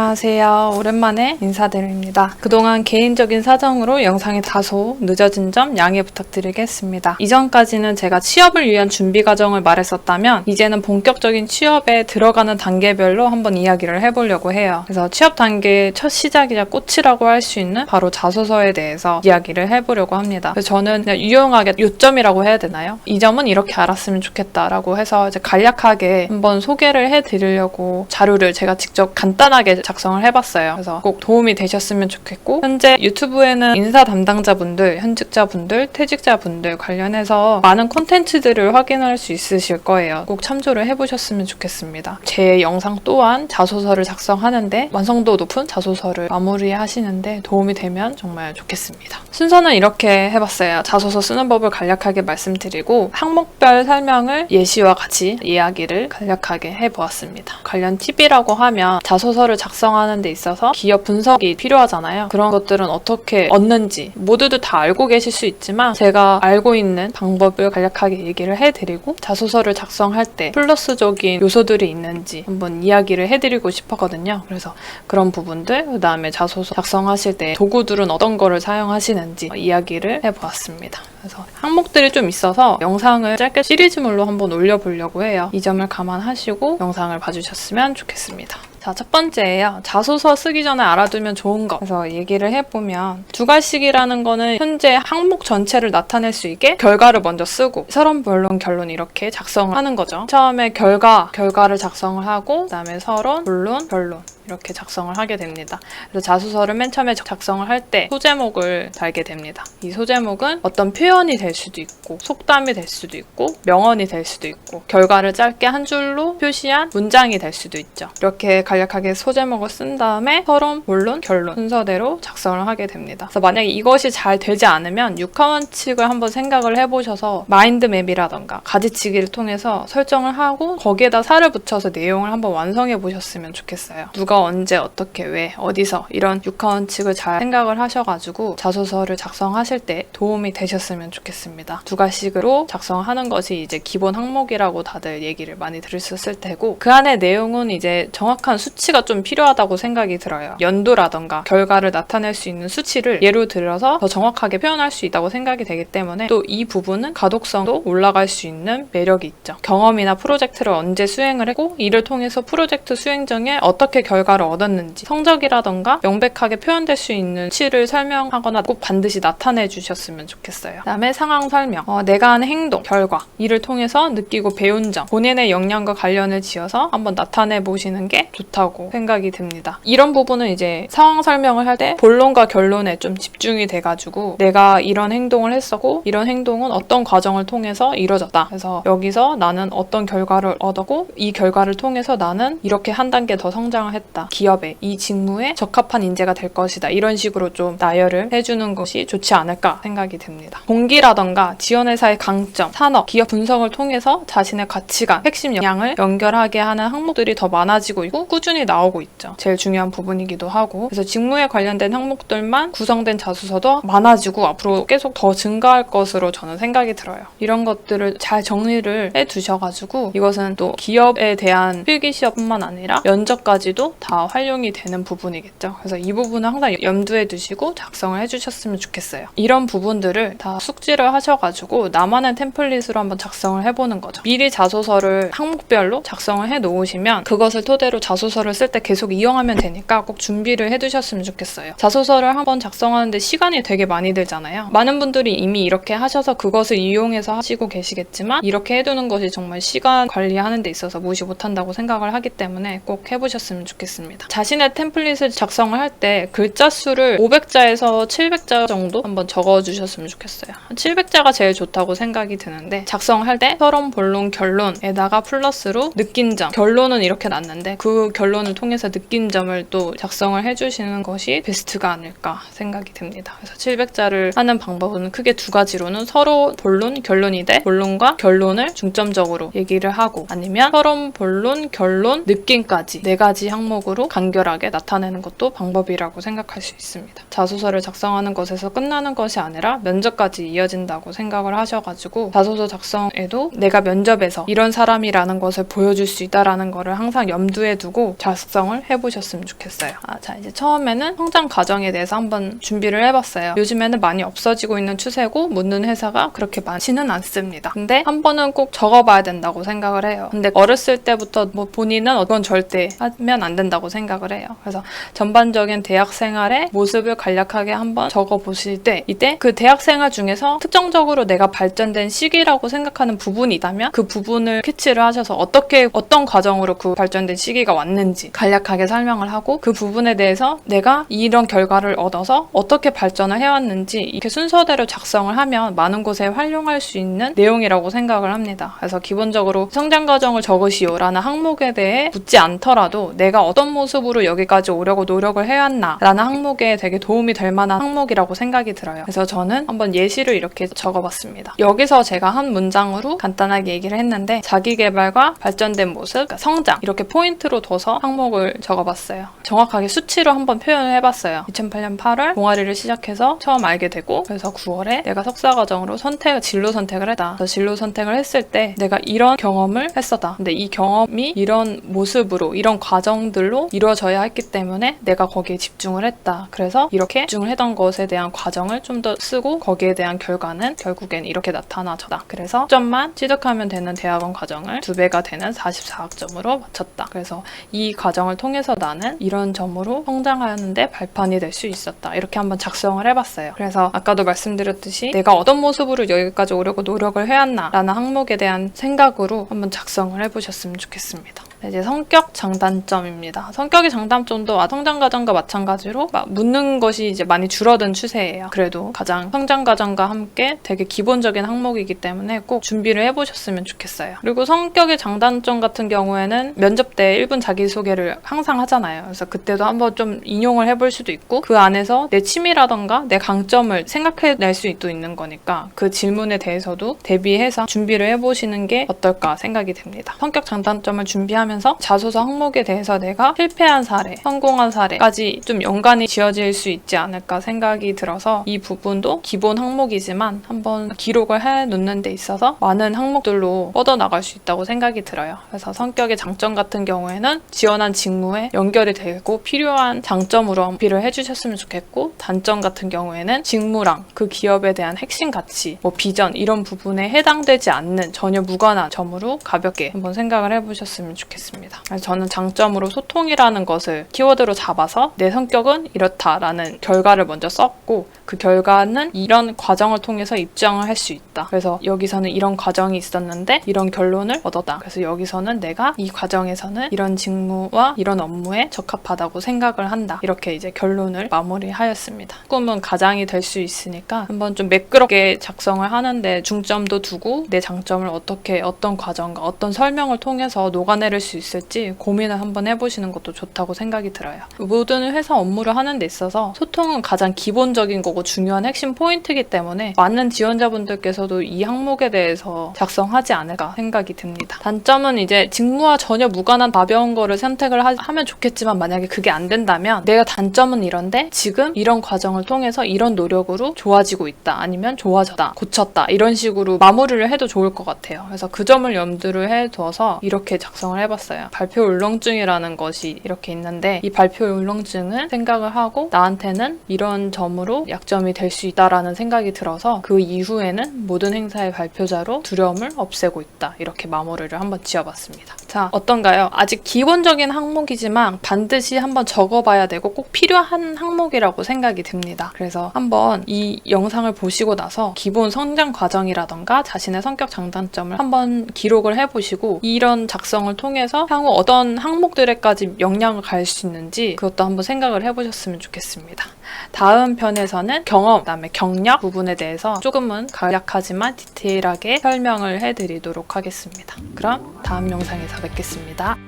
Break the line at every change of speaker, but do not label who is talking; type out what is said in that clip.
안녕하세요. 오랜만에 인사드립니다. 그동안 개인적인 사정으로 영상이 다소 늦어진 점 양해 부탁드리겠습니다. 이전까지는 제가 취업을 위한 준비 과정을 말했었다면 이제는 본격적인 취업에 들어가는 단계별로 한번 이야기를 해보려고 해요. 그래서 취업 단계의 첫 시작이자 꽃이라고 할 수 있는 바로 자소서에 대해서 이야기를 해보려고 합니다. 그래서 저는 그냥 유용하게 요점이라고 해야 되나요? 이 점은 이렇게 알았으면 좋겠다라고 해서 이제 간략하게 한번 소개를 해드리려고 자료를 제가 직접 간단하게 작성을 해봤어요. 그래서 꼭 도움이 되셨으면 좋겠고, 현재 유튜브에는 인사 담당자분들, 현직자분들, 퇴직자분들 관련해서 많은 콘텐츠들을 확인할 수 있으실 거예요. 꼭 참조를 해보셨으면 좋겠습니다. 제 영상 또한 자소서를 작성하는데 완성도 높은 자소서를 마무리하시는데 도움이 되면 정말 좋겠습니다. 순서는 이렇게 해봤어요. 자소서 쓰는 법을 간략하게 말씀드리고 항목별 설명을 예시와 같이 이야기를 간략하게 해보았습니다. 관련 팁이라고 하면 자소서를 작성하는 데 있어서 기업 분석이 필요하잖아요. 그런 것들은 어떻게 얻는지 모두들 다 알고 계실 수 있지만 제가 알고 있는 방법을 간략하게 얘기를 해드리고 자소서를 작성할 때 플러스적인 요소들이 있는지 한번 이야기를 해드리고 싶었거든요. 그래서 그런 부분들, 그 다음에 자소서 작성하실 때 도구들은 어떤 거를 사용하시는지 이야기를 해보았습니다. 그래서 항목들이 좀 있어서 영상을 짧게 시리즈물로 한번 올려보려고 해요. 이 점을 감안하시고 영상을 봐주셨으면 좋겠습니다. 자, 첫 번째예요. 자소서 쓰기 전에 알아두면 좋은 거. 그래서 얘기를 해보면 두괄식이라는 거는 현재 항목 전체를 나타낼 수 있게 결과를 먼저 쓰고 서론, 본론, 결론 이렇게 작성을 하는 거죠. 처음에 결과를 작성을 하고 그 다음에 서론, 본론, 결론 이렇게 작성을 하게 됩니다. 그래서 자소서를 맨 처음에 작성을 할 때 소제목을 달게 됩니다. 이 소제목은 어떤 표현이 될 수도 있고 속담이 될 수도 있고 명언이 될 수도 있고 결과를 짧게 한 줄로 표시한 문장이 될 수도 있죠. 이렇게 간략하게 소제목을 쓴 다음에 서론, 본론, 결론 순서대로 작성을 하게 됩니다. 그래서 만약에 이것이 잘 되지 않으면 육하원칙을 한번 생각을 해보셔서 마인드맵이라던가 가지치기를 통해서 설정을 하고 거기에다 살을 붙여서 내용을 한번 완성해 보셨으면 좋겠어요. 누가 언제 어떻게 왜 어디서 이런 육하원칙을 잘 생각을 하셔가지고 자소서를 작성하실 때 도움이 되셨으면 좋겠습니다. 두괄식으로 작성하는 것이 이제 기본 항목이라고 다들 얘기를 많이 들으셨을 테고 그 안에 내용은 이제 정확한 수치가 좀 필요하다고 생각이 들어요. 연도라던가 결과를 나타낼 수 있는 수치를 예로 들어서 더 정확하게 표현할 수 있다고 생각이 되기 때문에 또 이 부분은 가독성도 올라갈 수 있는 매력이 있죠. 경험이나 프로젝트를 언제 수행을 했고 이를 통해서 프로젝트 수행 중에 어떻게 결과를 얻었는지 성적이라던가 명백하게 표현될 수 있는 수치를 설명하거나 꼭 반드시 나타내 주셨으면 좋겠어요. 그 다음에 상황 설명, 내가 하는 행동, 결과 이를 통해서 느끼고 배운 점, 본인의 역량과 관련을 지어서 한번 나타내 보시는 게 좋다고 생각이 듭니다. 이런 부분은 이제 상황 설명을 할 때 본론과 결론에 좀 집중이 돼가지고 내가 이런 행동을 했었고 이런 행동은 어떤 과정을 통해서 이루어졌다. 그래서 여기서 나는 어떤 결과를 얻었고 이 결과를 통해서 나는 이렇게 한 단계 더 성장을 했다. 기업에 이 직무에 적합한 인재가 될 것이다. 이런 식으로 좀 나열을 해주는 것이 좋지 않을까 생각이 듭니다. 동기라던가 지원회사의 강점, 산업, 기업 분석을 통해서 자신의 가치관, 핵심 역량을 연결하게 하는 항목들이 더 많아지고 있고 꾸준히 나오고 있죠. 제일 중요한 부분이기도 하고 그래서 직무에 관련된 항목들만 구성된 자소서도 많아지고 앞으로 계속 더 증가할 것으로 저는 생각이 들어요. 이런 것들을 잘 정리를 해두셔가지고 이것은 또 기업에 대한 필기시험뿐만 아니라 면접까지도 다 활용이 되는 부분이겠죠. 그래서 이 부분은 항상 염두에 두시고 작성을 해주셨으면 좋겠어요. 이런 부분들을 다 숙지를 하셔가지고 나만의 템플릿으로 한번 작성을 해보는 거죠. 미리 자소서를 항목별로 작성을 해놓으시면 그것을 토대로 자소서를 쓸 때 계속 이용하면 되니까 꼭 준비를 해두셨으면 좋겠어요. 자소서를 한번 작성하는데 시간이 되게 많이 들잖아요. 많은 분들이 이미 이렇게 하셔서 그것을 이용해서 하시고 계시겠지만 이렇게 해두는 것이 정말 시간 관리하는 데 있어서 무시 못한다고 생각을 하기 때문에 꼭 해보셨으면 좋겠습니다. 자신의 템플릿을 작성을 할 때 글자 수를 500자에서 700자 정도 한번 적어주셨으면 좋겠어요. 700자가 제일 좋다고 생각이 드는데 작성할 때 서론, 본론, 결론에다가 플러스로 느낀 점, 결론은 이렇게 났는데 그 결론을 통해서 느낀 점을 또 작성을 해주시는 것이 베스트가 아닐까 생각이 듭니다. 그래서 700자를 하는 방법은 크게 두 가지로는 서로 본론, 결론이 돼 본론과 결론을 중점적으로 얘기를 하고 아니면 서론, 본론, 결론, 느낌까지 4가지 항목으로 간결하게 나타내는 것도 방법이라고 생각할 수 있습니다. 자소서를 작성하는 것에서 끝나는 것이 아니라 면접까지 이어진다고 생각을 하셔가지고 자소서 작성에도 내가 면접에서 이런 사람이라는 것을 보여줄 수 있다라는 거를 항상 염두에 두고 보시고 작성을 해보셨으면 좋겠어요. 자, 이제 처음에는 성장 과정에 대해서 한번 준비를 해봤어요. 요즘에는 많이 없어지고 있는 추세고 묻는 회사가 그렇게 많지는 않습니다. 근데 한 번은 꼭 적어봐야 된다고 생각을 해요. 근데 어렸을 때부터 본인은 그건 절대 하면 안 된다고 생각을 해요. 그래서 전반적인 대학 생활의 모습을 간략하게 한번 적어보실 때, 이때 그 대학 생활 중에서 특정적으로 내가 발전된 시기라고 생각하는 부분이 있다면 그 부분을 캐치를 하셔서 어떤 과정으로 그 발전된 시기가 왔는지 간략하게 설명을 하고, 그 부분에 대해서 내가 이런 결과를 얻어서 어떻게 발전을 해왔는지 이렇게 순서대로 작성을 하면 많은 곳에 활용할 수 있는 내용이라고 생각을 합니다. 그래서 기본적으로 성장 과정을 적으시오 라는 항목에 대해 묻지 않더라도 내가 어떤 모습으로 여기까지 오려고 노력을 해왔나 라는 항목에 되게 도움이 될 만한 항목이라고 생각이 들어요. 그래서 저는 한번 예시를 이렇게 적어봤습니다. 여기서 제가 한 문장으로 간단하게 얘기를 했는데, 자기개발과 발전된 모습, 그러니까 성장, 이렇게 포인트로 둬서 항목을 적어봤어요. 정확하게 수치로 한번 표현을 해봤어요. 2008년 8월 동아리를 시작해서 처음 알게 되고, 그래서 9월에 내가 석사과정으로 진로 선택을 했다. 그래서 진로 선택을 했을 때 내가 이런 경험을 했었다. 근데 이 경험이 이런 모습으로, 이런 과정들로 이루어져야 했기 때문에 내가 거기에 집중을 했다. 그래서 이렇게 집중을 했던 것에 대한 과정을 좀 더 쓰고, 거기에 대한 결과는 결국엔 이렇게 나타나졌다. 그래서 점만 취득하면 되는 대학원 과정을 2배가 되는 44학점으로 마쳤다. 그래서 이 과정을 통해서 나는 이런 점으로 성장하는데 발판이 될 수 있었다. 이렇게 한번 작성을 해봤어요. 그래서 아까도 말씀드렸듯이 내가 어떤 모습으로 여기까지 오려고 노력을 해왔나 라는 항목에 대한 생각으로 한번 작성을 해보셨으면 좋겠습니다. 이제 성격 장단점입니다. 성격의 장단점도 성장 과정과 마찬가지로 묻는 것이 이제 많이 줄어든 추세예요. 그래도 가장 성장 과정과 함께 되게 기본적인 항목이기 때문에 꼭 준비를 해보셨으면 좋겠어요. 그리고 성격의 장단점 같은 경우에는 면접 때 1분 자기소개를 항상 하잖아요. 그래서 그때도 한번 좀 인용을 해볼 수도 있고, 그 안에서 내 취미라던가 내 강점을 생각해낼 수 있는 거니까 그 질문에 대해서도 대비해서 준비를 해보시는 게 어떨까 생각이 듭니다. 성격 장단점을 준비하면서 자소서 항목에 대해서 내가 실패한 사례, 성공한 사례까지 좀 연관이 지어질 수 있지 않을까 생각이 들어서 이 부분도 기본 항목이지만 한번 기록을 해놓는 데 있어서 많은 항목들로 뻗어나갈 수 있다고 생각이 들어요. 그래서 성격의 장점 같은 경우에는 지원한 직무에 연결이 되고 필요한 장점으로 어필을 해주셨으면 좋겠고, 단점 같은 경우에는 직무랑 그 기업에 대한 핵심 가치, 비전 이런 부분에 해당되지 않는 전혀 무관한 점으로 가볍게 한번 생각을 해보셨으면 좋겠습니다. 그래서 저는 장점으로 소통이라는 것을 키워드로 잡아서 내 성격은 이렇다라는 결과를 먼저 썼고, 그 결과는 이런 과정을 통해서 입증을 할 수 있다. 그래서 여기서는 이런 과정이 있었는데 이런 결론을 얻었다. 그래서 여기서는 내가 이 과정에서는 이런 직무와 이런 업무에 적합하다고 생각을 한다. 이렇게 이제 결론을 마무리하였습니다. 조금은 가장이 될 수 있으니까 한번 좀 매끄럽게 작성을 하는데 중점도 두고 내 장점을 어떻게 어떤 과정과 어떤 설명을 통해서 녹아내릴 수 있을지 고민을 한번 해보시는 것도 좋다고 생각이 들어요. 모든 회사 업무를 하는 데 있어서 소통은 가장 기본적인 거고 중요한 핵심 포인트이기 때문에 많은 지원자분들께서도 이 항목에 대해서 작성하지 않을까 생각이 듭니다. 단점은 이제 직무와 전혀 무관한 가벼운 거를 선택을 하면 좋겠지만, 만약에 그게 안 된다면 내가 단점은 이런데 지금 이런 과정을 통해서 이런 노력으로 좋아지고 있다, 아니면 좋아졌다, 고쳤다, 이런 식으로 마무리를 해도 좋을 것 같아요. 그래서 그 점을 염두를 해둬서 이렇게 작성을 해봤어요. 발표 울렁증이라는 것이 이렇게 있는데, 이 발표 울렁증은 생각을 하고 나한테는 이런 점으로 약점이 될 수 있다라는 생각이 들어서 그 이후에는 모든 행사의 발표자로 두려움을 없애고 있다. 이렇게 마무리를 한번 지어봤습니다. 자, 어떤가요? 아직 기본적인 항목이지만 반드시 한번 적어봐야 되고 꼭 필요한 항목이라고 생각이 듭니다. 그래서 한번 이 영상을 보시고 나서 기본 성장 과정이라던가 자신의 성격 장단점을 한번 기록을 해보시고, 이런 작성을 통해서 향후 어떤 항목들에까지 영향을 갈 수 있는지 그것도 한번 생각을 해보셨으면 좋겠습니다. 다음 편에서는 경험, 그다음에 경력 부분에 대해서 조금은 간략하지만 디테일하게 설명을 해드리도록 하겠습니다. 그럼 다음 영상에서 뵙겠습니다.